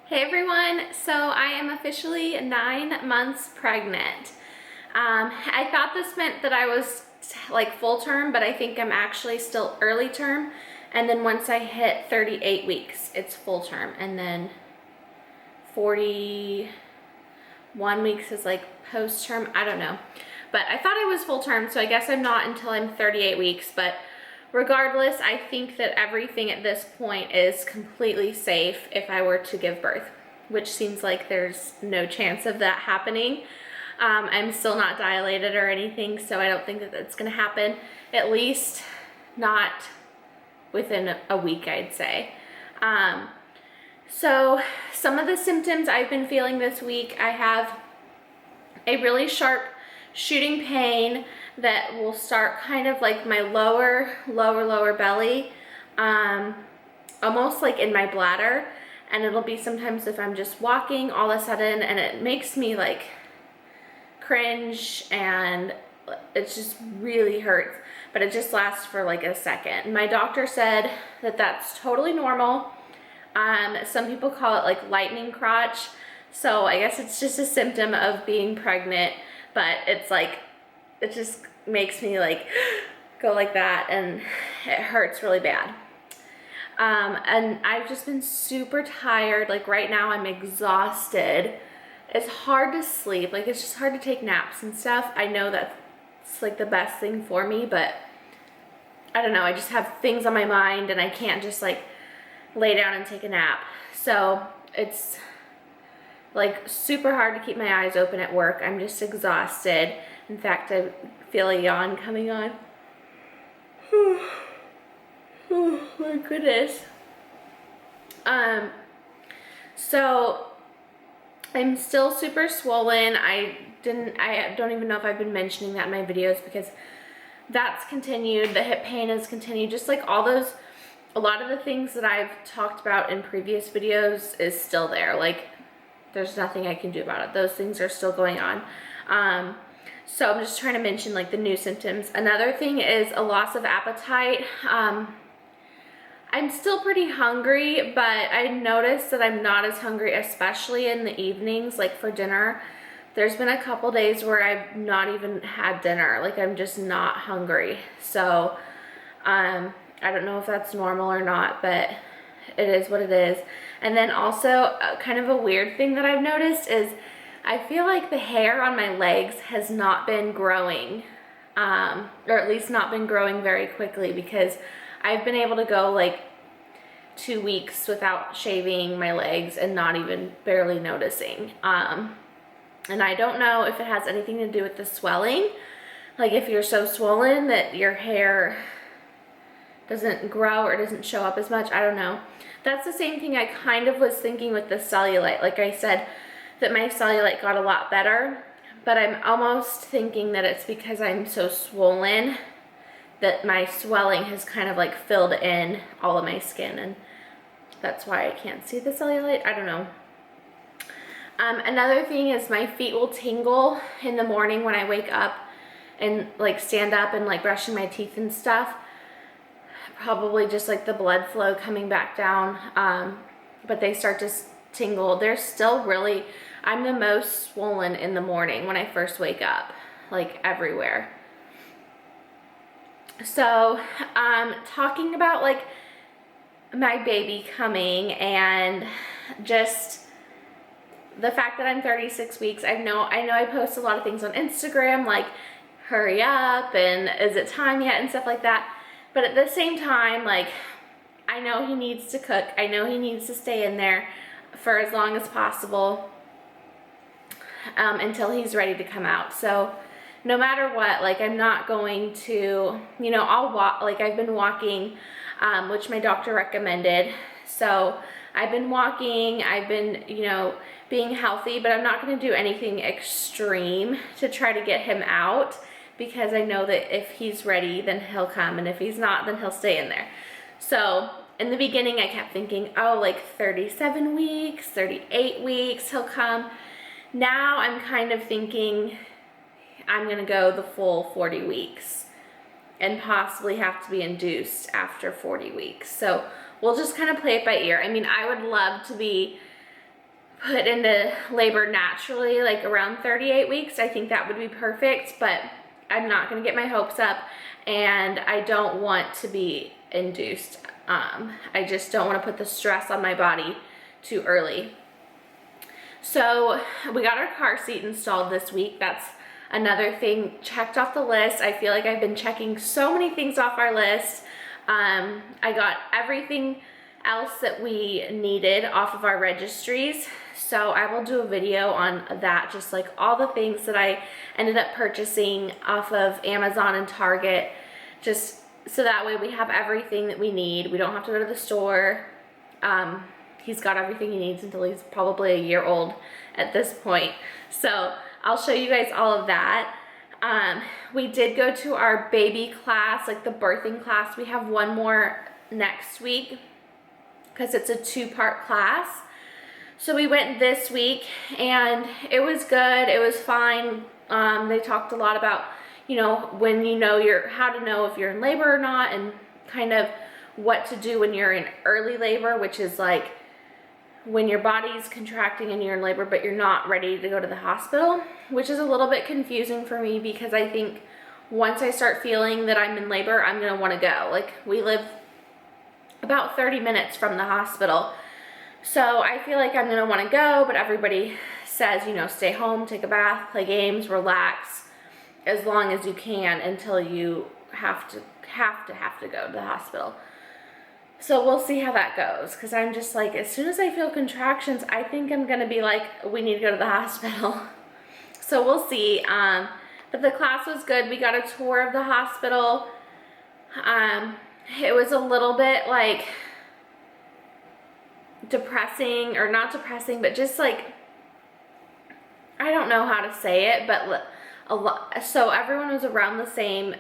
Hey everyone, so I am officially 9 months pregnant. I thought this meant that I was like full term, but I think I'm actually still early term. And then once I hit 38 weeks, it's full term. And then 41 weeks is like post term, I don't know. But I thought I was full term, so I guess I'm not until I'm 38 weeks. But regardless, I think that everything at this point is completely safe if I were to give birth, which seems like there's no chance of that happening. I'm still not dilated or anything, so I don't think that that's gonna happen, at least not within a week, I'd say. So some of the symptoms I've been feeling this week, I have a really sharp shooting pain that will start kind of like my lower belly, almost like in my bladder, and it'll be sometimes if I'm just walking all of a sudden, and it makes me like cringe, and it just really hurts, but it just lasts for like a second. My doctor said that that's totally normal. Some people call it like lightning crotch, so I guess it's just a symptom of being pregnant, but it's like, it just makes me like go like that, and it hurts really bad. And I've just been super tired. Like right now I'm exhausted. It's hard to sleep. Like it's just hard to take naps and stuff. I know that's like the best thing for me, but I don't know. I just have things on my mind and I can't just like lay down and take a nap. So it's like super hard to keep my eyes open at work. I'm just exhausted. In fact, I feel a yawn coming on. Oh my goodness. So I'm still super swollen. I don't even know if I've been mentioning that in my videos, because that's continued. The hip pain has continued. Just like all those, a lot of the things that I've talked about in previous videos is still there. Like there's nothing I can do about it. Those things are still going on. So I'm just trying to mention like the new symptoms. Another thing is a loss of appetite. I'm still pretty hungry, but I noticed that I'm not as hungry, especially in the evenings, like for dinner. There's been a couple days where I've not even had dinner. Like I'm just not hungry. So I don't know if that's normal or not, but it is what it is. And then also kind of a weird thing that I've noticed is I feel like the hair on my legs has not been growing, or at least not been growing very quickly, because I've been able to go like 2 weeks without shaving my legs and not even barely noticing. And I don't know if it has anything to do with the swelling, like if you're so swollen that your hair doesn't grow or doesn't show up as much. I don't know. That's the same thing I kind of was thinking with the cellulite. Like I said, that my cellulite got a lot better, but I'm almost thinking that it's because I'm so swollen that my swelling has kind of like filled in all of my skin, and that's why I can't see the cellulite. I don't know. Another thing is my feet will tingle in the morning when I wake up and like stand up and like brushing my teeth and stuff. Probably just like the blood flow coming back down, but they start to tingle. They're still really, I'm the most swollen in the morning when I first wake up, like everywhere. So talking about like my baby coming and just the fact that I'm 36 weeks, I know I post a lot of things on Instagram like hurry up and is it time yet and stuff like that. But at the same time, like, I know he needs to cook. I know he needs to stay in there for as long as possible until he's ready to come out. So no matter what, like, I'm not going to, you know, I'll walk, like I've been walking, which my doctor recommended. So I've been walking, I've been, you know, being healthy, but I'm not going to do anything extreme to try to get him out, because I know that if he's ready, then he'll come, and if he's not, then he'll stay in there. So in the beginning, I kept thinking, oh, like 37 weeks, 38 weeks, he'll come. Now I'm kind of thinking I'm gonna go the full 40 weeks and possibly have to be induced after 40 weeks. So we'll just kind of play it by ear. I mean, I would love to be put into labor naturally, like around 38 weeks, I think that would be perfect, but I'm not gonna get my hopes up, and I don't want to be induced. I just don't wanna put the stress on my body too early. So we got our car seat installed this week. That's another thing checked off the list. I feel like I've been checking so many things off our list. I got everything else that we needed off of our registries. So I will do a video on that, just like all the things that I ended up purchasing off of Amazon and Target, just so that way we have everything that we need. We don't have to go to the store. He's got everything he needs until he's probably a year old at this point. So I'll show you guys all of that. We did go to our baby class, like the birthing class. We have one more next week because it's a 2-part class. So we went this week and it was good. It was fine. They talked a lot about, you know, when you know how to know if you're in labor or not, and kind of what to do when you're in early labor, which is like when your body's contracting and you're in labor but you're not ready to go to the hospital, which is a little bit confusing for me because I think once I start feeling that I'm in labor, I'm gonna wanna go. Like, we live about 30 minutes from the hospital, so I feel like I'm gonna wanna go, but everybody says, you know, stay home, take a bath, play games, relax as long as you can until you have to go to the hospital. So we'll see how that goes, because I'm just like, as soon as I feel contractions, I think I'm gonna be like, we need to go to the hospital. So we'll see. But the class was good. We got a tour of the hospital. It was a little bit like depressing, or not depressing, but just like, I don't know how to say it, but a lot. So everyone was around the same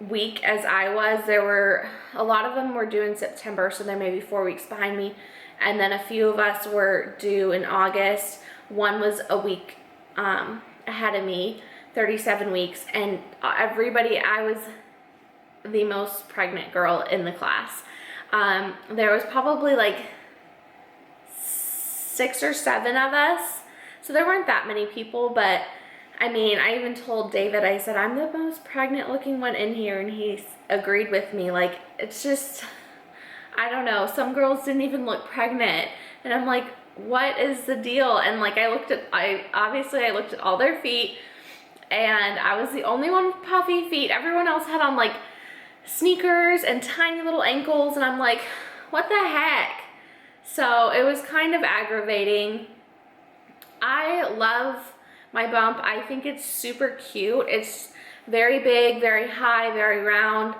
week as I was. There were a lot of them were due in September, so they're maybe 4 weeks behind me, and then a few of us were due in August. One was a week ahead of me, 37 weeks, and everybody, I was the most pregnant girl in the class. There was probably like 6 or 7 of us, so there weren't that many people, but I mean, I even told David, I said, I'm the most pregnant looking one in here, and he agreed with me. Like, it's just, I don't know, some girls didn't even look pregnant, and I'm like, what is the deal? And like, I looked at all their feet, and I was the only one with puffy feet. Everyone else had on like sneakers and tiny little ankles, and I'm like, what the heck? So it was kind of aggravating. I love my bump. I think it's super cute. It's very big, very high, very round.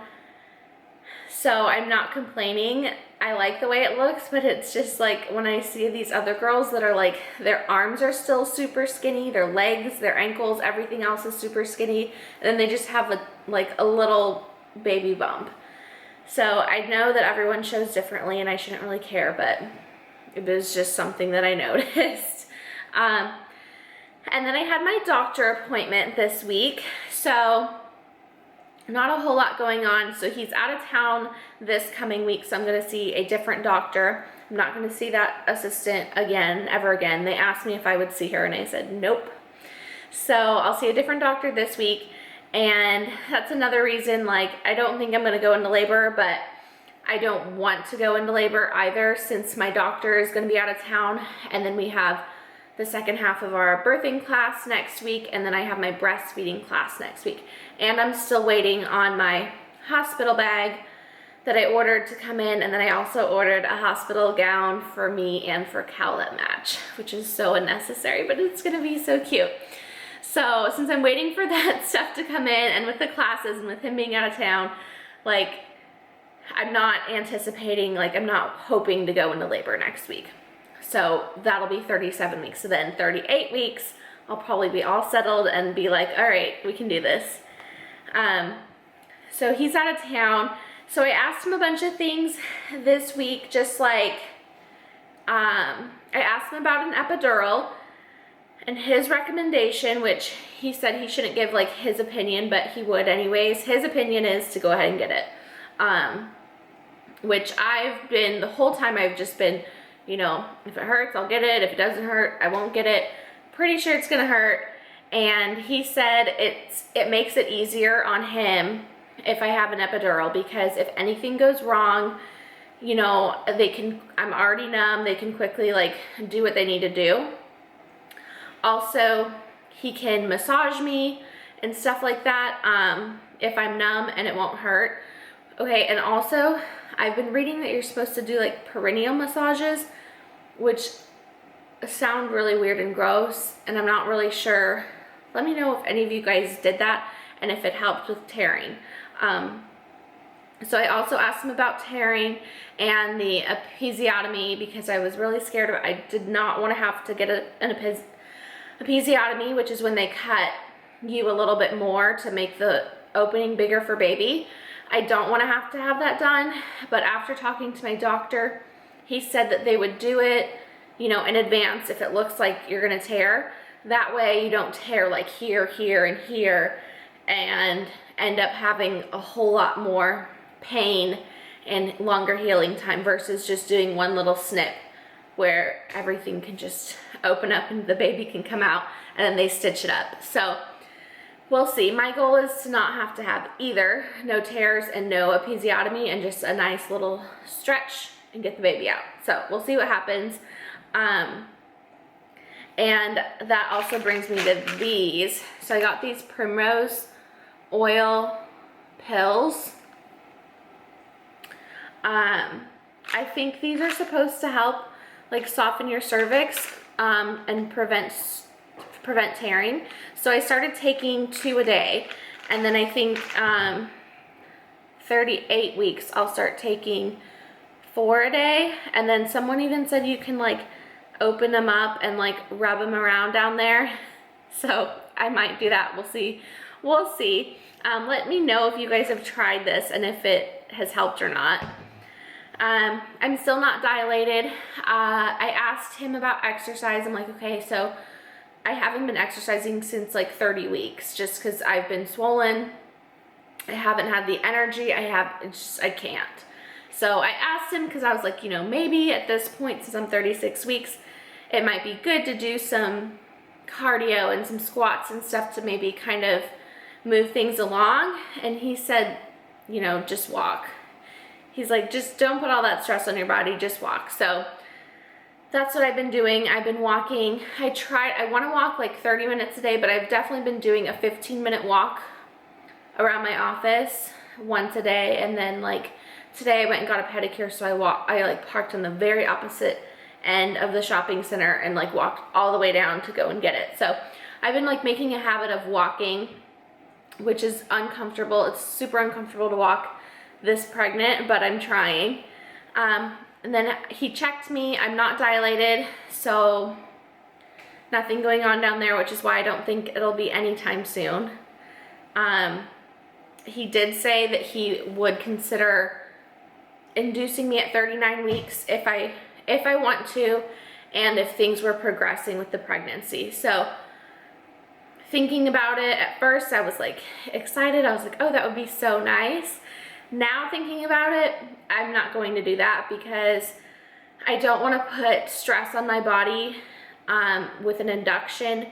So I'm not complaining. I like the way it looks, but it's just like when I see these other girls that are like, their arms are still super skinny, their legs, their ankles, everything else is super skinny, and then they just have a little baby bump. So I know that everyone shows differently and I shouldn't really care, but it was just something that I noticed. And then I had my doctor appointment this week, so not a whole lot going on. So he's out of town this coming week, so I'm going to see a different doctor. I'm not going to see that assistant ever again. They asked me if I would see her, and I said nope. So I'll see a different doctor this week, and that's another reason, like, I don't think I'm going to go into labor, but I don't want to go into labor either, since my doctor is going to be out of town, and then we have the second half of our birthing class next week, and then I have my breastfeeding class next week. And I'm still waiting on my hospital bag that I ordered to come in, and then I also ordered a hospital gown for me and for Cal that match, which is so unnecessary, but it's gonna be so cute. So since I'm waiting for that stuff to come in, and with the classes and with him being out of town, like, I'm not anticipating, like, I'm not hoping to go into labor next week. So that'll be 37 weeks. So then 38 weeks, I'll probably be all settled and be like, all right, we can do this. So he's out of town. So I asked him a bunch of things this week, just like, I asked him about an epidural and his recommendation, which he said he shouldn't give like his opinion, but he would anyways. His opinion is to go ahead and get it. Which the whole time I've just been You know, if it hurts, I'll get it. If it doesn't hurt, I won't get it. Pretty sure it's gonna hurt. And he said it makes it easier on him if I have an epidural, because if anything goes wrong, you know, I'm already numb, they can quickly like do what they need to do. Also, he can massage me and stuff like that if I'm numb, and it won't hurt. Okay, and also I've been reading that you're supposed to do like perineal massages, which sound really weird and gross, and I'm not really sure. Let me know if any of you guys did that and if it helped with tearing. So I also asked him about tearing and the episiotomy, because I was really scared of it. I did not want to have to get an episiotomy, which is when they cut you a little bit more to make the opening bigger for baby. I don't want to have that done, but after talking to my doctor, he said that they would do it, you know, in advance if it looks like you're gonna tear. That way you don't tear like here, here, and here, and end up having a whole lot more pain and longer healing time versus just doing one little snip where everything can just open up and the baby can come out and then they stitch it up. So we'll see. My goal is to not have to have either, no tears and no episiotomy, and just a nice little stretch and get the baby out. So we'll see what happens. And that also brings me to these. So I got these Primrose oil pills. I think these are supposed to help like soften your cervix and prevent tearing. So I started taking 2 a day, and then I think 38 weeks I'll start taking 4 a day. And then someone even said you can like open them up and like rub them around down there. So I might do that. We'll see. We'll see. Let me know if you guys have tried this and if it has helped or not. I'm still not dilated. I asked him about exercise. I'm like, okay, so I haven't been exercising since like 30 weeks just because I've been swollen. I haven't had the energy. I can't. So I asked him because I was like, you know, maybe at this point, since I'm 36 weeks, it might be good to do some cardio and some squats and stuff to maybe kind of move things along. And he said, you know, just walk. He's like, just don't put all that stress on your body, just walk. So that's what I've been doing. I've been walking. I want to walk like 30 minutes a day, but I've definitely been doing a 15-minute walk around my office once a day. And then like today I went and got a pedicure, so I like parked on the very opposite end of the shopping center and like walked all the way down to go and get it. So I've been like making a habit of walking, which is uncomfortable. It's super uncomfortable to walk this pregnant, but I'm trying. And then he checked me. I'm not dilated, so nothing going on down there, which is why I don't think it'll be anytime soon. He did say that he would consider inducing me at 39 weeks if I want to, and if things were progressing with the pregnancy. So thinking about it, at first I was like excited. I was like, oh, that would be so nice. Now thinking about it, I'm not going to do that because I don't want to put stress on my body with an induction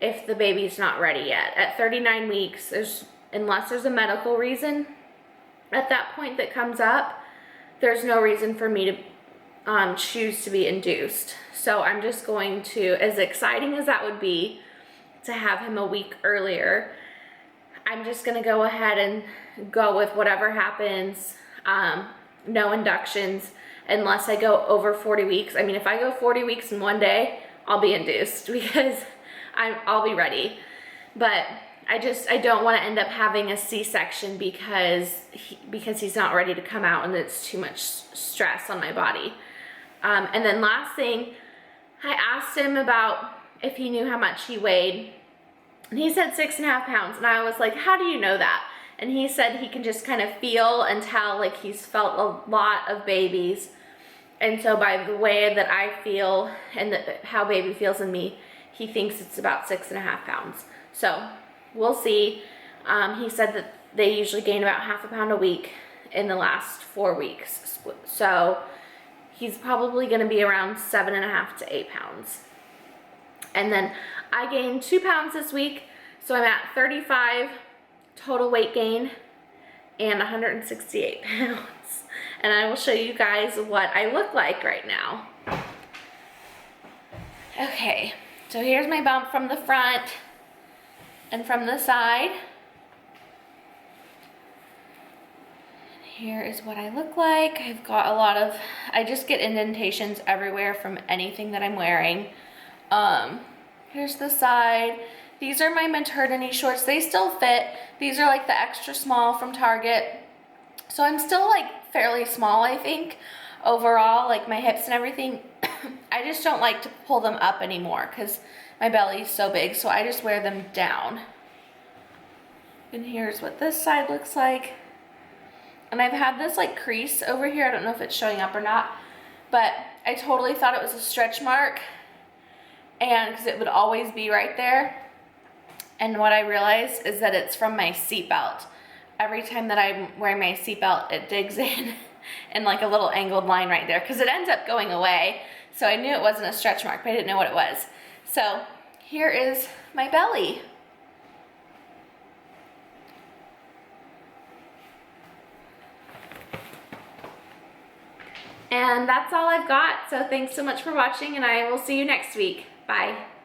if the baby's not ready yet. At 39 weeks, unless there's a medical reason at that point that comes up, there's no reason for me to choose to be induced. So I'm just going to, as exciting as that would be to have him a week earlier, I'm just gonna go ahead and go with whatever happens. No inductions unless I go over 40 weeks. I mean, if I go 40 weeks in one day, I'll be induced because I'll be ready. But I don't want to end up having a C-section because he's not ready to come out and it's too much stress on my body. And then last thing, I asked him about if he knew how much he weighed. And he said 6.5 pounds. And I was like, how do you know that? And he said he can just kind of feel and tell, like he's felt a lot of babies. And so by the way that I feel and how baby feels in me, he thinks it's about 6.5 pounds. So we'll see. He said that they usually gain about 0.5 pound a week in the last 4 weeks. So he's probably gonna be around 7.5 to 8 pounds. And then I gained 2 pounds this week, so I'm at 35 total weight gain and 168 pounds. And I will show you guys what I look like right now. Okay, so here's my bump from the front and from the side. Here is what I look like. I've got a lot of, I just get indentations everywhere from anything that I'm wearing. Here's the side. These are my maternity shorts. They still fit. These are like the extra small from Target. So I'm still like fairly small, I think, overall, like my hips and everything. I just don't like to pull them up anymore because my belly is so big, so I just wear them down. And here's what this side looks like. And I've had this like crease over here. I don't know if it's showing up or not, but I totally thought it was a stretch mark, and because it would always be right there. And what I realized is that it's from my seatbelt. Every time that I'm wearing my seatbelt, it digs in like a little angled line right there, because it ends up going away. So I knew it wasn't a stretch mark, but I didn't know what it was. So here is my belly. And that's all I've got. So thanks so much for watching, and I will see you next week. Bye.